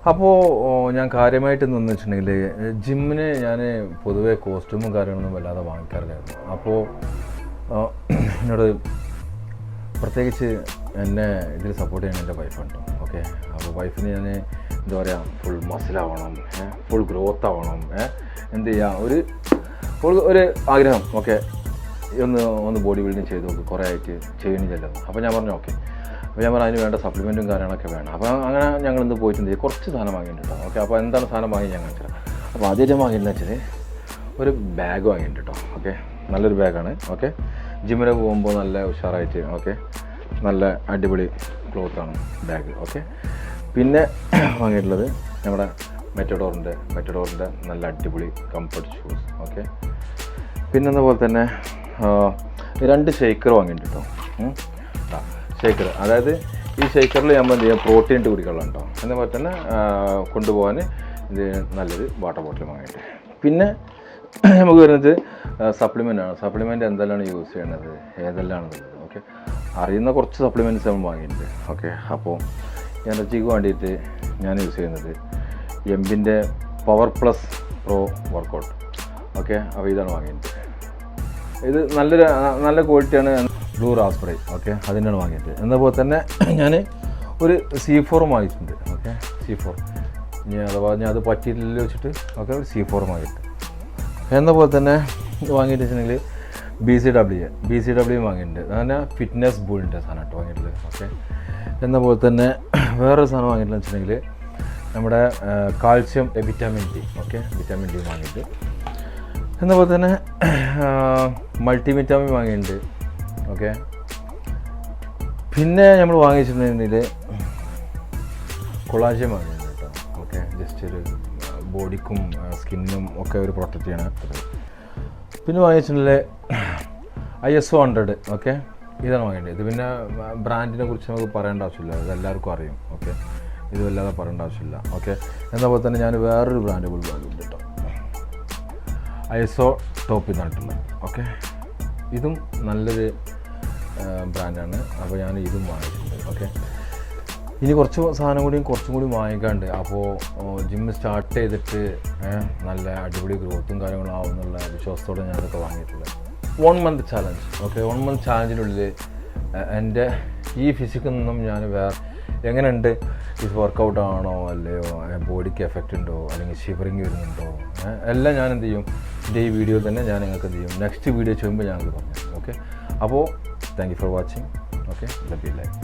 അപ്പോൾ ഞാൻ കാര്യമായിട്ടെന്ന് വെച്ചിട്ടുണ്ടെങ്കിൽ ജിമ്മിന് ഞാൻ പൊതുവേ കോസ്റ്റ്യൂമും കാര്യങ്ങളൊന്നും വല്ലാതെ വാങ്ങിക്കാറില്ലായിരുന്നു. അപ്പോൾ എന്നോട് പ്രത്യേകിച്ച് എന്നെ ഇതിൽ സപ്പോർട്ട് ചെയ്യാൻ എൻ്റെ വൈഫുണ്ട്. ഓക്കെ, അപ്പോൾ വൈഫിന് ഞാൻ എന്താ പറയുക, ഫുൾ മസിലാവണം, ഫുൾ ഗ്രോത്ത് ആവണം, എന്ത് ചെയ്യുക, ഒരു ആഗ്രഹം. ഓക്കെ, ഒന്ന് ബോഡി ബിൽഡിങ് ചെയ്ത് നോക്കും, കുറേ ആയിട്ട് ചെയ്യണില്ലല്ലോ. അപ്പോൾ ഞാൻ പറഞ്ഞു ഓക്കെ. അപ്പോൾ ഞാൻ പറഞ്ഞു അതിന് വേണ്ട സപ്ലിമെൻറ്റും കാര്യങ്ങളൊക്കെ വേണം. അപ്പോൾ അങ്ങനെ ഞങ്ങൾ ഇന്ന് പോയിട്ടുണ്ട്, കുറച്ച് സാധനം വാങ്ങിയിട്ടുണ്ട് കേട്ടോ. ഓക്കെ, അപ്പോൾ എന്താണ് സാധനം വാങ്ങി ഞാൻ കാണിച്ചത്. അപ്പോൾ ആദ്യം വാങ്ങിയെന്ന് വെച്ചാൽ ഒരു ബാഗ് വാങ്ങിയിട്ടുണ്ട് കേട്ടോ. ഓക്കെ, നല്ലൊരു ബാഗാണ്. ഓക്കെ, ജിമ്മിന് പോകുമ്പോൾ നല്ല ഉഷാറായിട്ട്, ഓക്കെ, നല്ല അടിപൊളി ക്ലോത്താണ് ബാഗ്. ഓക്കെ, പിന്നെ വാങ്ങിയിട്ടുള്ളത് നമ്മുടെ മെറ്റഡോറിൻ്റെ നല്ല അടിപൊളി കംഫർട്ട് ഷൂസ്. ഓക്കെ, പിന്നെ അതുപോലെ തന്നെ 2 ഷേക്കർ വാങ്ങിയിട്ടുണ്ട് കേട്ടോ. ഷേക്കർ, അതായത് ഈ ഷേക്കറിൽ നമ്മൾ എന്ത് ചെയ്യുക, പ്രോട്ടീൻ ഇട്ട് കുടിക്കണം കേട്ടോ. എന്നപോലെ തന്നെ കൊണ്ടുപോകാൻ ഇത് നല്ലൊരു വാട്ടർ ബോട്ടിൽ വാങ്ങിയിട്ട്. പിന്നെ നമുക്ക് വരുന്നത് സപ്ലിമെൻ്റാണ്. സപ്ലിമെൻ്റ് എന്തെല്ലാം യൂസ് ചെയ്യണത്, ഏതെല്ലാമാണെന്നുള്ളത്. ഓക്കെ, അറിയുന്ന കുറച്ച് സപ്ലിമെൻറ്റ്സ് നമ്മൾ വാങ്ങിയിട്ടുണ്ട്. ഓക്കെ, അപ്പോൾ എനർജിക്ക് വേണ്ടിയിട്ട് ഞാൻ യൂസ് ചെയ്യുന്നത് എംബിൻ്റെ power plus pro workout. Okay, അപ്പോൾ ഇതാണ് വാങ്ങിയിട്ടുണ്ട്. ഇത് നല്ല ക്വാളിറ്റിയാണ്. Blue raspberry. ഓക്കെ, അതിനാണ് വാങ്ങിയിട്ട്. എന്നപോലെ തന്നെ ഞാൻ ഒരു C4 വാങ്ങിയിട്ടുണ്ട്. ഓക്കെ, C4 ഇനി അഥവാ ഞാൻ അത് പറ്റിയിട്ടില്ല വെച്ചിട്ട് ഓക്കെ ഒരു C4 വാങ്ങിയിട്ട്. എന്നപോലെ തന്നെ വാങ്ങിയിട്ട് വെച്ചിട്ടുണ്ടെങ്കിൽ BCW വാങ്ങിയിട്ടുണ്ട്. അങ്ങനെ ഫിറ്റ്നസ് ബൂളിൻ്റെ സാധനം കേട്ടോ വാങ്ങിയിട്ടുള്ളത്. ഓക്കെ, എന്നപോലെ തന്നെ വേറൊരു സാധനം വാങ്ങിയിട്ടുള്ള വെച്ചിട്ടുണ്ടെങ്കിൽ നമ്മുടെ calcium vitamin D. Okay, vitamin D വാങ്ങിയിട്ട്. എന്നപോലെ തന്നെ മൾട്ടി വിറ്റാമിൻ വാങ്ങിയിട്ടുണ്ട്. ഓക്കെ, പിന്നെ നമ്മൾ വാങ്ങിച്ചിട്ടുണ്ടെങ്കിൽ കൊളാജൻ വാങ്ങിയിട്ടുണ്ട് കേട്ടോ. ഓക്കെ, ജസ്റ്റ് ഒരു ബോഡിക്കും സ്കിന്നിനും ഒക്കെ ഒരു പ്രൊട്ടക്റ്റ് ചെയ്യണം. പിന്നെ വാങ്ങിച്ചിട്ടുണ്ടെങ്കിൽ ISO 100. ഓക്കെ, ഇതാണ് വാങ്ങിയിട്ടുണ്ട്. ഇത് പിന്നെ ബ്രാൻഡിനെ കുറിച്ച് നമുക്ക് പറയേണ്ട ആവശ്യമില്ല, ഇതെല്ലാവർക്കും അറിയും. ഓക്കെ, ഇത് വല്ലാതെ പറയേണ്ട ആവശ്യമില്ല. ഓക്കെ, എന്നപോലെ തന്നെ ഞാൻ വേറൊരു ബ്രാൻഡ് വാങ്ങിയിട്ടുണ്ട് കേട്ടോ, ISO ടോപ്പ് എന്നിട്ടുള്ളത്. ഓക്കെ, ഇതും നല്ലൊരു ബ്രാൻഡാണ്. അപ്പോൾ ഞാൻ ഇതും വാങ്ങിയിട്ടുണ്ട്. ഓക്കെ, ഇനി കുറച്ചും കൂടി വാങ്ങിക്കാണ്ട്. അപ്പോൾ ജിമ്മ് സ്റ്റാർട്ട് ചെയ്തിട്ട് നല്ല അടിപൊളി ഗ്രോത്തും കാര്യങ്ങളും ആവുന്നുള്ള വിശ്വാസത്തോടെ ഞാനതൊക്കെ വാങ്ങിയിട്ടുള്ളത്. 1 മന്ത് ചാലഞ്ച്. ഓക്കെ, 1 മന്ത് ചാലഞ്ചിനുള്ളിൽ എൻ്റെ ഈ ഫിസിക്കിൽ നിന്നും ഞാൻ എങ്ങനെയുണ്ട്, ഇത് വർക്കൗട്ട് ആണോ അല്ലയോ, ബോഡിക്ക് എഫക്റ്റ് ഉണ്ടോ, അല്ലെങ്കിൽ ഷിവറിങ് വരുന്നുണ്ടോ, എല്ലാം ഞാൻ എന്ത് ചെയ്യും, എൻ്റെ ഈ വീഡിയോ തന്നെ ഞാൻ നിങ്ങൾക്ക് എന്ത് ചെയ്യും, നെക്സ്റ്റ് വീഡിയോ ചെയ്യുമ്പോൾ ഞാനത് പറഞ്ഞു. ഓക്കെ, അപ്പോൾ thank you for watching. Okay, love you life.